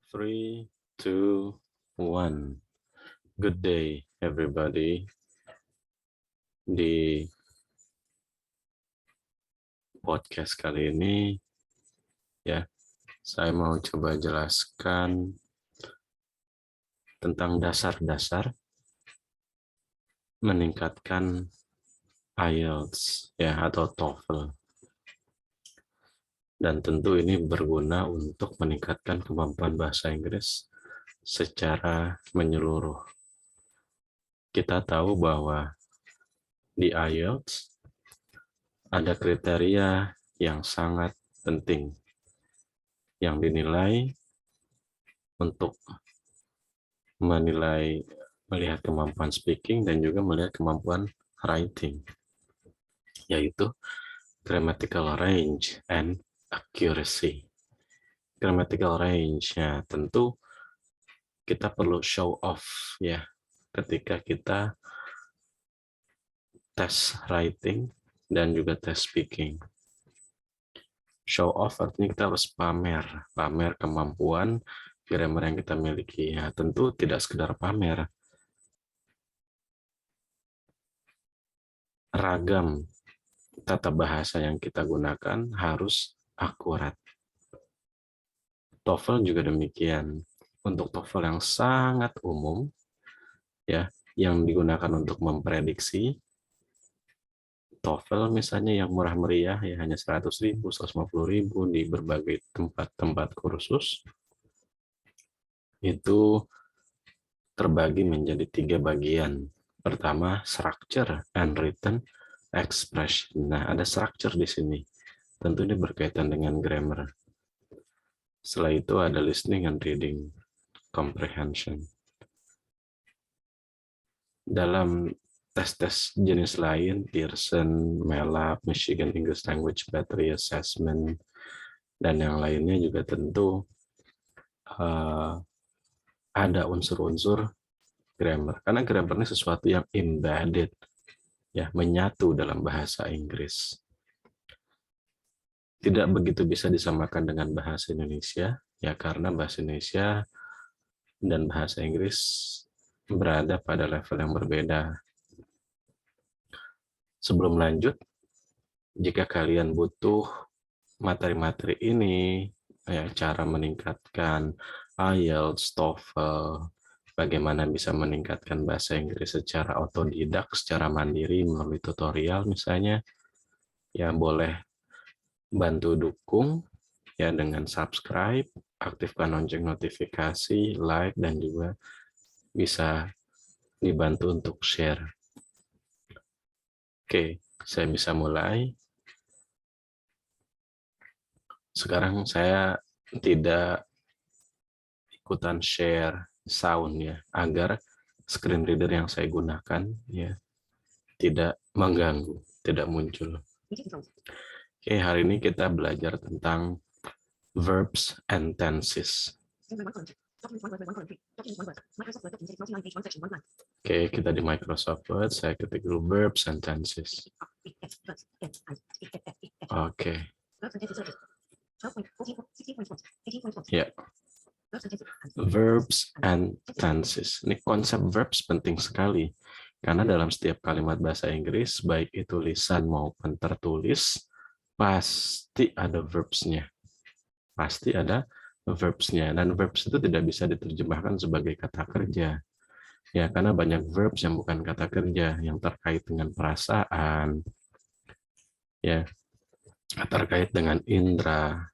Three, two, one. Good day, everybody. Di podcast kali ini, ya, saya mau coba jelaskan tentang dasar-dasar meningkatkan IELTS, ya, atau TOEFL. Dan tentu ini berguna untuk meningkatkan kemampuan bahasa Inggris secara menyeluruh. Kita tahu bahwa di IELTS ada kriteria yang sangat penting yang dinilai untuk melihat kemampuan speaking dan juga melihat kemampuan writing, yaitu grammatical range and accuracy. Grammatical range, ya, tentu kita perlu show off, ya, ketika kita tes writing dan juga tes speaking. Show off artinya kita harus pamer kemampuan grammar yang kita miliki. Ya, tentu tidak sekedar pamer. Ragam tata bahasa yang kita gunakan harus akurat. TOEFL juga demikian. Untuk TOEFL yang sangat umum, ya, yang digunakan untuk memprediksi, TOEFL misalnya yang murah meriah, ya, hanya 100.000, 150.000 di berbagai tempat-tempat kursus, itu terbagi menjadi 3 bagian. Pertama, structure and written expression. Nah, ada structure di sini. Tentu ini berkaitan dengan grammar. Setelah itu ada listening and reading comprehension. Dalam tes-tes jenis lain, Pearson, MALAB, Michigan English Language Battery Assessment, dan yang lainnya juga tentu ada unsur-unsur grammar. Karena grammar ini sesuatu yang embedded, ya, menyatu dalam bahasa Inggris. Tidak begitu bisa disamakan dengan bahasa Indonesia, ya, karena bahasa Indonesia dan bahasa Inggris berada pada level yang berbeda. Sebelum lanjut, jika kalian butuh materi-materi ini, ya, cara meningkatkan IELTS, TOEFL, bagaimana bisa meningkatkan bahasa Inggris secara otodidak, secara mandiri melalui tutorial misalnya, ya, boleh bantu dukung, ya, dengan subscribe, aktifkan lonceng notifikasi, like, dan juga bisa dibantu untuk share. Oke, saya bisa mulai. Sekarang saya tidak ikutan share sound, ya, agar screen reader yang saya gunakan, ya, tidak mengganggu, tidak muncul. Oke, hari ini kita belajar tentang verbs and tenses. Oke, kita di Microsoft Word, saya ketik dulu verbs and tenses. Oke. Ya. Verbs and tenses. Ini konsep verbs penting sekali. Karena dalam setiap kalimat bahasa Inggris, baik itu lisan maupun tertulis, pasti ada verbs-nya. Pasti ada verbs-nya. Dan verbs itu tidak bisa diterjemahkan sebagai kata kerja. Ya, karena banyak verbs yang bukan kata kerja, yang terkait dengan perasaan, ya, terkait dengan indera,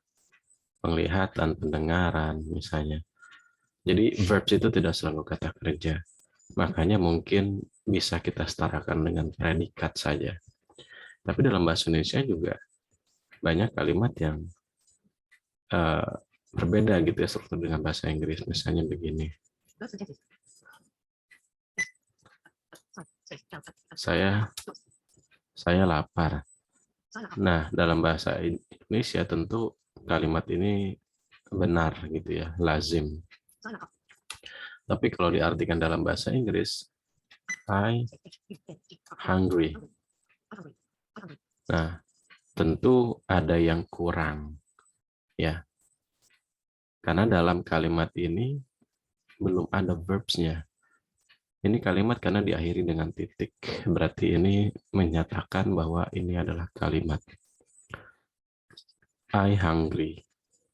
penglihatan, pendengaran, misalnya. Jadi verbs itu tidak selalu kata kerja. Makanya mungkin bisa kita setarakan dengan predikat saja. Tapi dalam bahasa Indonesia juga banyak kalimat yang berbeda gitu ya struktur dengan bahasa Inggris. Misalnya begini. Saya lapar. Nah, dalam bahasa Indonesia tentu kalimat ini benar gitu ya, lazim. Tapi kalau diartikan dalam bahasa Inggris, I hungry. Nah, tentu ada yang kurang, ya. Karena dalam kalimat ini belum ada verbs-nya. Ini kalimat karena diakhiri dengan titik. Berarti ini menyatakan bahwa ini adalah kalimat. I hungry.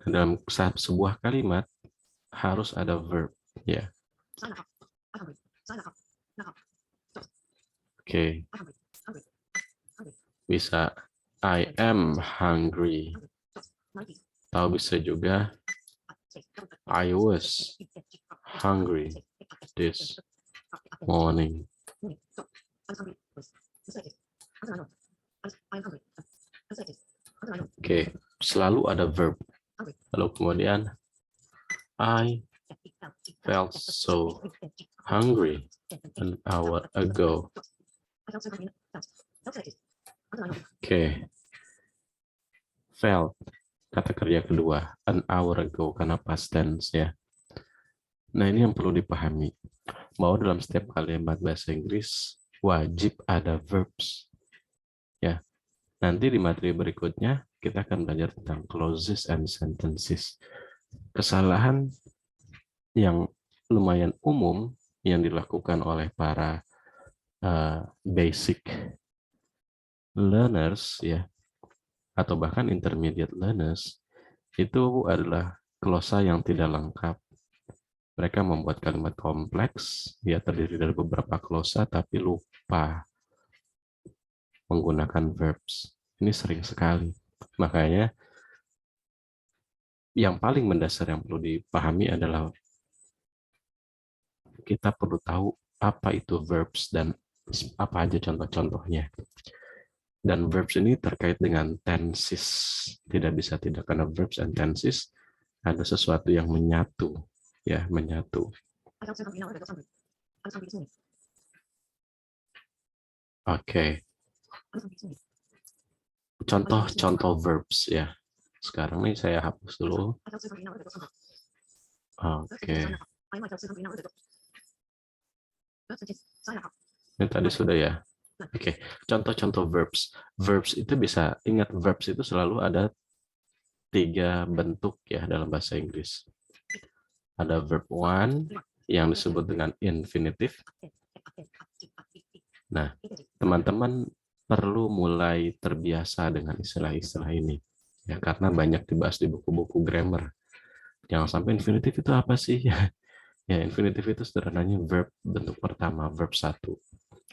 Dalam sebuah kalimat harus ada verb. Ya. Oke. Bisa I am hungry. Atau bisa juga I was hungry this morning. Oke, selalu ada verb. Lalu kemudian I felt so hungry an hour ago. Oke. Felt, kata kerja kedua, an hour ago, karena past tense ya. Nah, ini yang perlu dipahami. Bahwa dalam setiap kalimat bahasa Inggris, wajib ada verbs. Ya. Nanti di materi berikutnya, kita akan belajar tentang clauses and sentences. Kesalahan yang lumayan umum yang dilakukan oleh para basic learners ya, atau bahkan intermediate learners, itu adalah glosa yang tidak lengkap. Mereka membuat kalimat kompleks, ya terdiri dari beberapa glosa, tapi lupa menggunakan verbs. Ini sering sekali. Makanya yang paling mendasar yang perlu dipahami adalah kita perlu tahu apa itu verbs dan apa aja contoh-contohnya. Dan verbs ini terkait dengan tenses. Tidak bisa tidak, karena verbs and tenses ada sesuatu yang menyatu, ya, menyatu. Oke. Contoh-contoh verbs ya. Sekarang nih saya hapus dulu. Oke. Ini tadi sudah ya. Oke, contoh-contoh verbs. Verbs itu bisa, ingat verbs itu selalu ada 3 bentuk ya dalam bahasa Inggris. Ada verb one yang disebut dengan infinitive. Nah, teman-teman perlu mulai terbiasa dengan istilah-istilah ini. Ya, karena banyak dibahas di buku-buku grammar. Jangan sampai infinitive itu apa sih? Ya, infinitive itu sederhananya verb bentuk pertama, verb 1.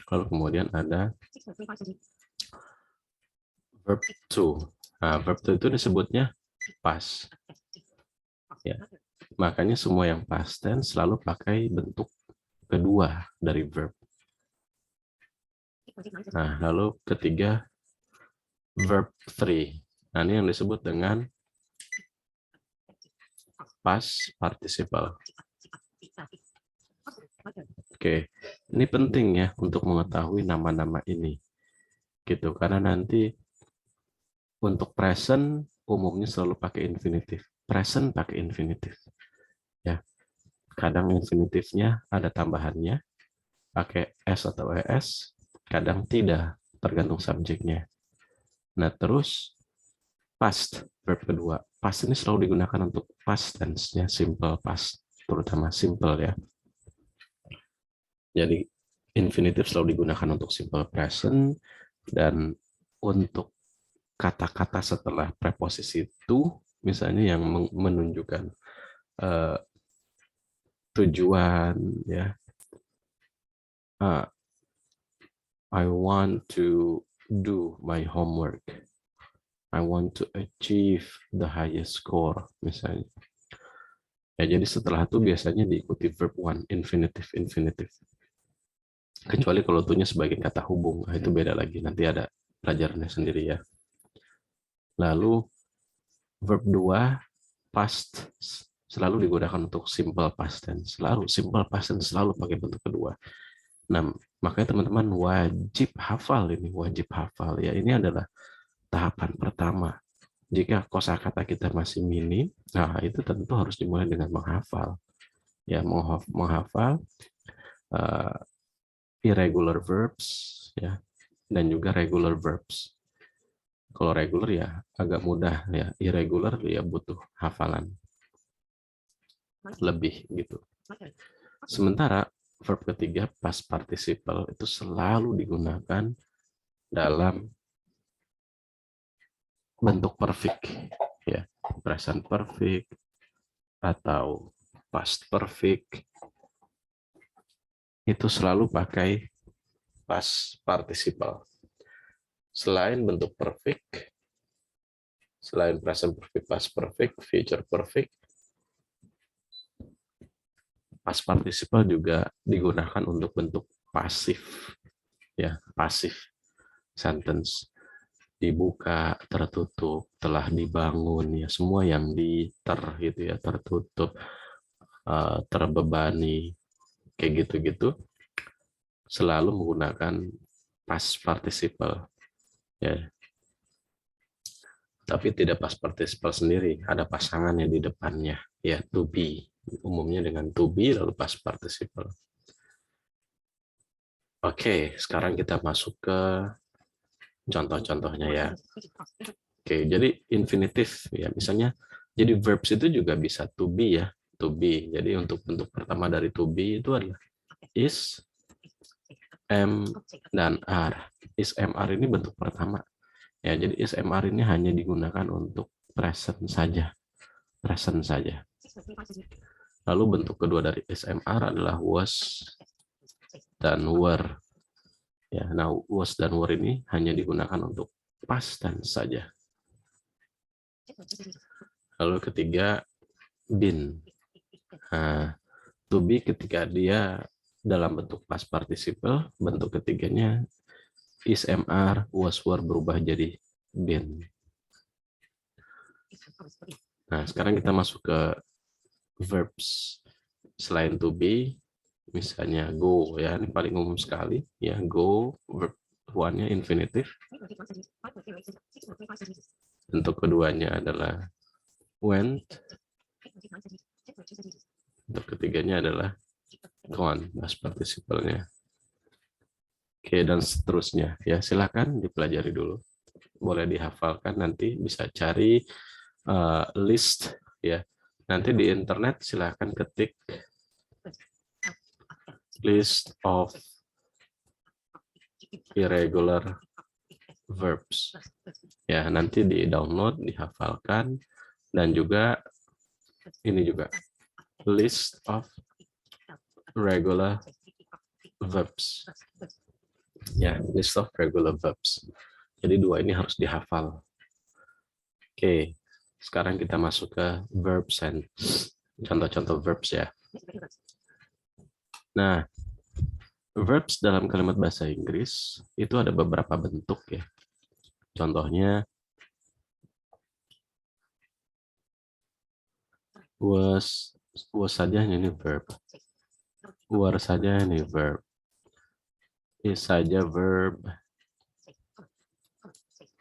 Lalu kemudian ada verb 2. Nah, verb 2 itu disebutnya past. Ya. Makanya semua yang past tense selalu pakai bentuk kedua dari verb. Nah, lalu ketiga verb 3. Nah, ini yang disebut dengan past participle. Oke, ini penting ya untuk mengetahui nama-nama ini. Gitu, karena nanti untuk present umumnya selalu pakai infinitive. Present pakai infinitive. Ya. Kadang infinitifnya ada tambahannya pakai s atau es, kadang tidak, tergantung subjeknya. Nah, terus past, verb kedua. Past ini selalu digunakan untuk past tense-nya, simple past, terutama simple ya. Jadi infinitive selalu digunakan untuk simple present, dan untuk kata-kata setelah preposisi to, misalnya yang menunjukkan tujuan ya. I want to do my homework. I want to achieve the highest score, misalnya. Ya, jadi setelah itu biasanya diikuti verb one, infinitive. Kecuali kalau tunya sebagai kata hubung, itu beda lagi. Nanti ada pelajarannya sendiri ya. Lalu verb 2, past, selalu digunakan untuk simple past tense. Selalu simple past tense selalu pakai bentuk kedua. Nah, makanya teman-teman wajib hafal ini, wajib hafal ya. Ini adalah tahapan pertama. Jika kosakata kita masih minim, nah itu tentu harus dimulai dengan menghafal. Ya, menghafal irregular verbs ya, dan juga regular verbs. Kalau regular ya agak mudah ya, irregular ya butuh hafalan. lebih gitu. Sementara verb ketiga past participle itu selalu digunakan dalam bentuk perfect, ya, present perfect atau past perfect, itu selalu pakai past participle. Selain bentuk perfect, selain present perfect, past perfect, future perfect, past participle juga digunakan untuk bentuk pasif, ya, pasif sentence. Dibuka, tertutup, telah dibangun, ya, semua yang gitu ya, tertutup, terbebani, kayak gitu-gitu, selalu menggunakan past participle, ya. Tapi tidak past participle sendiri, ada pasangannya di depannya, ya, to be, umumnya dengan to be lalu past participle. Oke, sekarang kita masuk ke contoh-contohnya, ya. Oke, jadi infinitif, ya, misalnya jadi verbs itu juga bisa to be, ya, to be. Jadi untuk bentuk pertama dari to be itu adalah is, am, dan are. Is, am, are ini bentuk pertama, ya. Jadi is, am, are ini hanya digunakan untuk present saja, present saja. Lalu bentuk kedua dari is, am, are adalah was dan were, ya. Nah, was dan were ini hanya digunakan untuk past tense saja. Lalu ketiga, been. Nah, to be ketika dia dalam bentuk past participle, bentuk ketiganya is, am, are, was, were berubah jadi been. Nah, sekarang kita masuk ke verbs selain to be, misalnya go, ya, ini paling umum sekali, ya, go, verb one-nya infinitif. Bentuk keduanya adalah went. Bentuk ketiganya adalah gone, past participle-nya. Oke, dan seterusnya, ya. Silakan dipelajari dulu, boleh dihafalkan, nanti bisa cari list, ya. Nanti di internet silakan ketik list of irregular verbs, ya. Nanti di download, dihafalkan, dan juga ini juga list of regular verbs, ya, list of regular verbs. Jadi dua ini harus dihafal. Oke, sekarang kita masuk ke verbs and contoh-contoh verbs, ya. Nah, verbs dalam kalimat bahasa Inggris itu ada beberapa bentuk, ya. Contohnya was saja ini verb, were saja ini verb, is saja verb,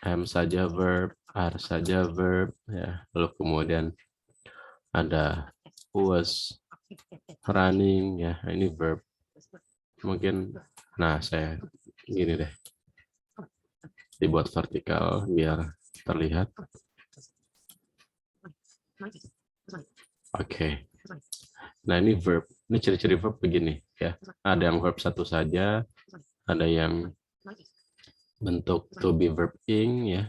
am saja verb, are saja verb, ya. Lalu kemudian ada was running, ya, ini verb. Mungkin, nah, saya gini deh, dibuat vertikal biar terlihat. Oke. Nah, ini verb. Ini ciri-ciri verb begini, ya. Ada yang verb satu saja, ada yang bentuk to be verb ing, ya.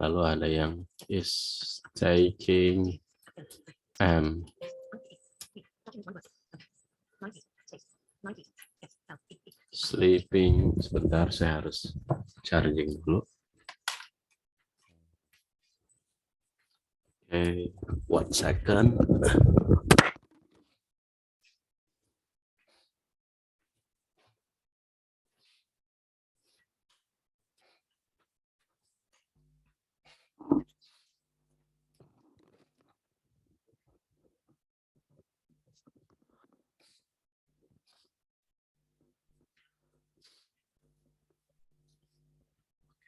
Lalu ada yang is, taking, am. Sleeping. Sebentar, saya harus charging dulu. Oke, 1 second.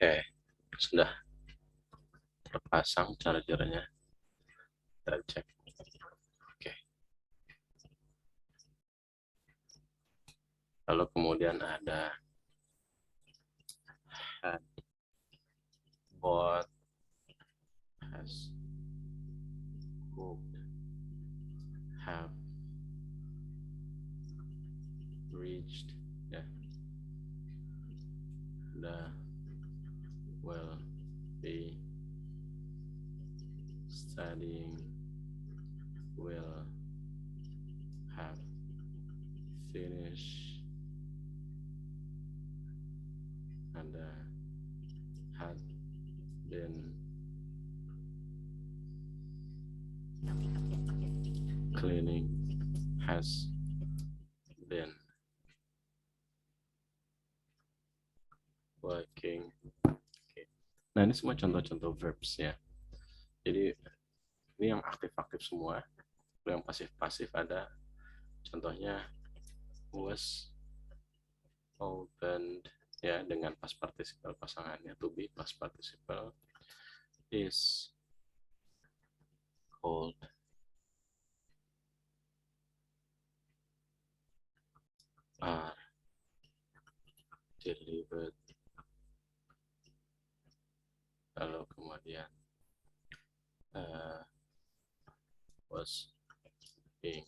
Oke, sudah terpasang chargernya. Kita cek. Oke. Lalu kemudian ada had, bought, has, cooked, have reached, ya, the will be studying, will have finished, and had been cleaning, has been working. Oke. Nah, ini semua contoh-contoh verbs ya. Jadi ini yang aktif-aktif semua. Yang pasif-pasif ada contohnya was opened ya dengan past participle pasangannya, to be past participle, is called, are delivered, lalu kemudian was being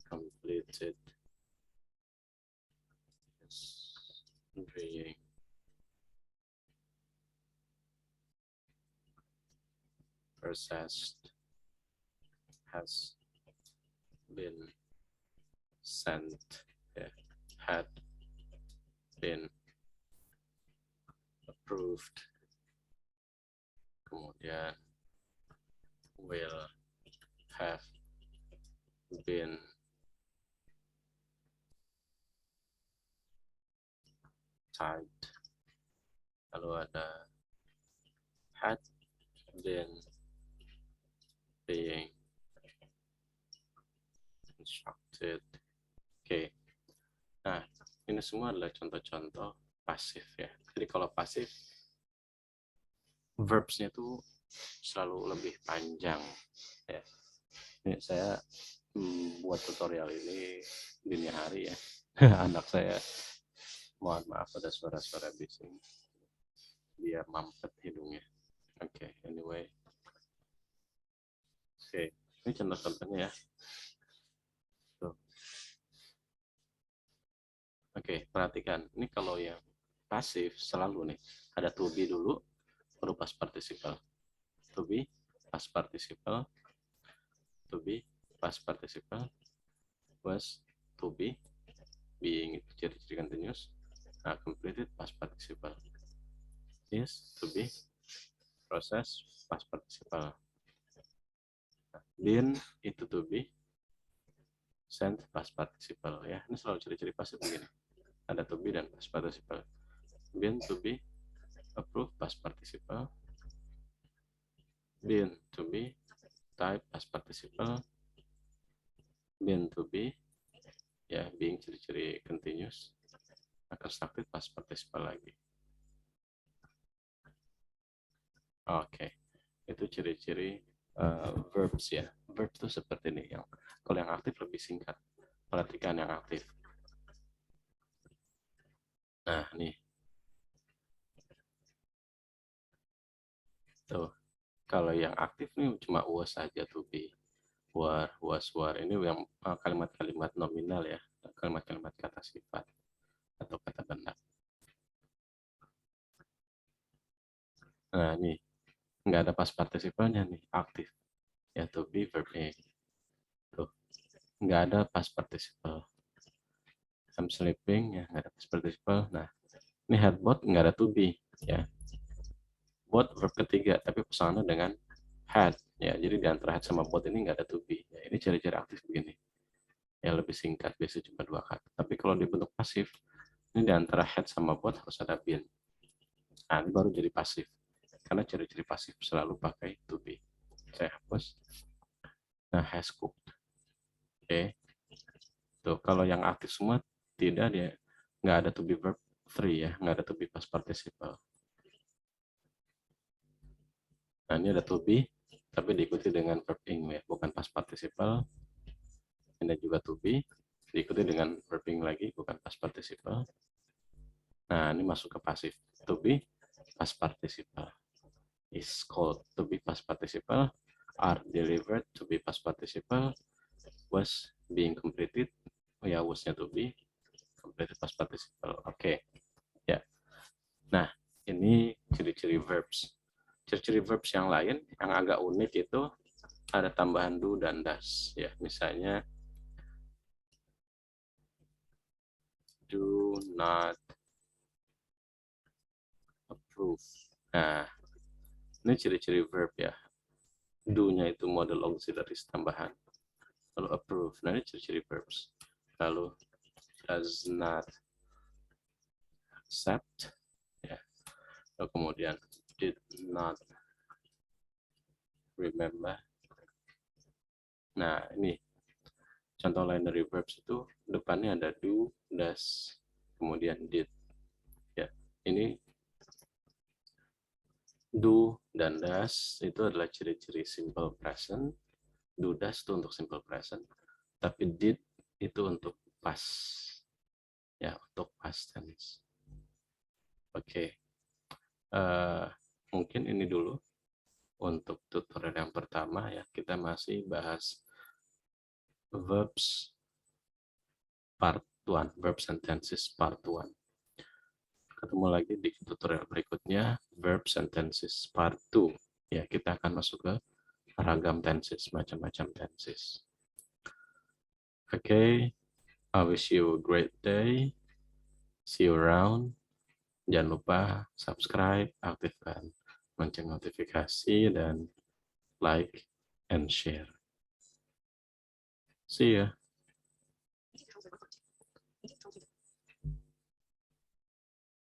completed, is being processed, has been sent, ya, had been approved, kemudian will have been typed, lalu ada had been being instructed. Oke. Nah, ini semua adalah contoh-contoh pasif ya. Jadi kalau pasif verbs-nya tuh selalu lebih panjang ya. Ini saya buat tutorial ini dini hari ya. Anak saya, mohon maaf ada suara-suara bising. Biar mampet hidungnya. Oke, anyway. Oke, ini contoh-contohnya ya. Tuh. Oke, perhatikan. Ini kalau yang pasif selalu nih. Ada to be dulu, baru past participle. To be, past participle. To be, past participle. Was, to be. Being itu ciri-ciri continuous. Nah, completed, past participle. Is, to be. Process, past participle. Been, itu to be. Sent, past participle. Ya, ini selalu ciri-ciri pasif begini. Ada to be dan past participle. Been, to be. Approved, past participle. Been, to be. Type, past participle. Been, to be. Ya, being ciri-ciri continuous. Constructed, past participle lagi. Oke, itu ciri-ciri verbs ya. Verbs itu seperti ini. Kalau yang aktif lebih singkat. Perhatikan yang aktif. Nah, nih. Tuh. Kalau yang aktif nih cuma was saja, to be. Were, was, were. Ini yang kalimat-kalimat nominal ya. Kalimat-kalimat kata sifat atau kata benda. Nah, nih. Nggak ada past participle-nya nih. Aktif. Ya, to be, verb A. Tuh. Nggak ada past participle. I'm sleeping, ya nggak ada past participle. Nah, ini had bought, nggak ada to be. Ya. Bought verb ketiga, tapi pasangannya dengan had. Ya, jadi di antara had sama bought ini nggak ada to be. Ya, ini ciri-ciri aktif begini. Ya, lebih singkat, biasanya cuma 2 kata. Tapi kalau di bentuk pasif, ini di antara had sama bought harus ada been. Nah, ini baru jadi pasif. Karena ciri-ciri pasif selalu pakai to be. Saya hapus. Nah, has cooked. Oke. Tuh, kalau yang aktif semua tidak, dia nggak ada to be verb 3 ya, nggak ada to be past participle. Nah, ini ada to be, tapi diikuti dengan verb ing ya, bukan past participle. Ini juga to be, diikuti dengan verb ing lagi, bukan past participle. Nah, ini masuk ke pasif. To be, past participle. Is called. To be, past participle. are delivered to be past participle, was being completed. Oh ya, wasnya to be completed past participle. Oke. Ya. Nah, ini ciri-ciri verbs. Ciri-ciri verbs yang lain yang agak unik itu ada tambahan do dan does. Ya, misalnya do not approve. Nah, ini ciri-ciri verb ya. Do-nya itu model auxiliaries tambahan. Lalu approve. Nah, ini ciri-ciri verbs. Lalu does not accept. Ya. Lalu kemudian did not remember. Nah, ini contoh lain dari verbs itu depannya ada do, does, kemudian did. Ya, ini do dan does itu adalah ciri-ciri simple present. Do, does itu untuk simple present. Tapi did itu untuk past. Ya, untuk past tense. Oke. Mungkin ini dulu untuk tutorial yang pertama ya. Kita masih bahas verbs part 1, verbs and tenses part 1. Ketemu lagi di tutorial berikutnya, verbs and tenses part 2. Ya, kita akan masuk ke ragam tenses, macam-macam tenses. Oke, I wish you a great day. See you around. Jangan lupa subscribe, aktifkan lonceng notifikasi, dan like and share. See ya.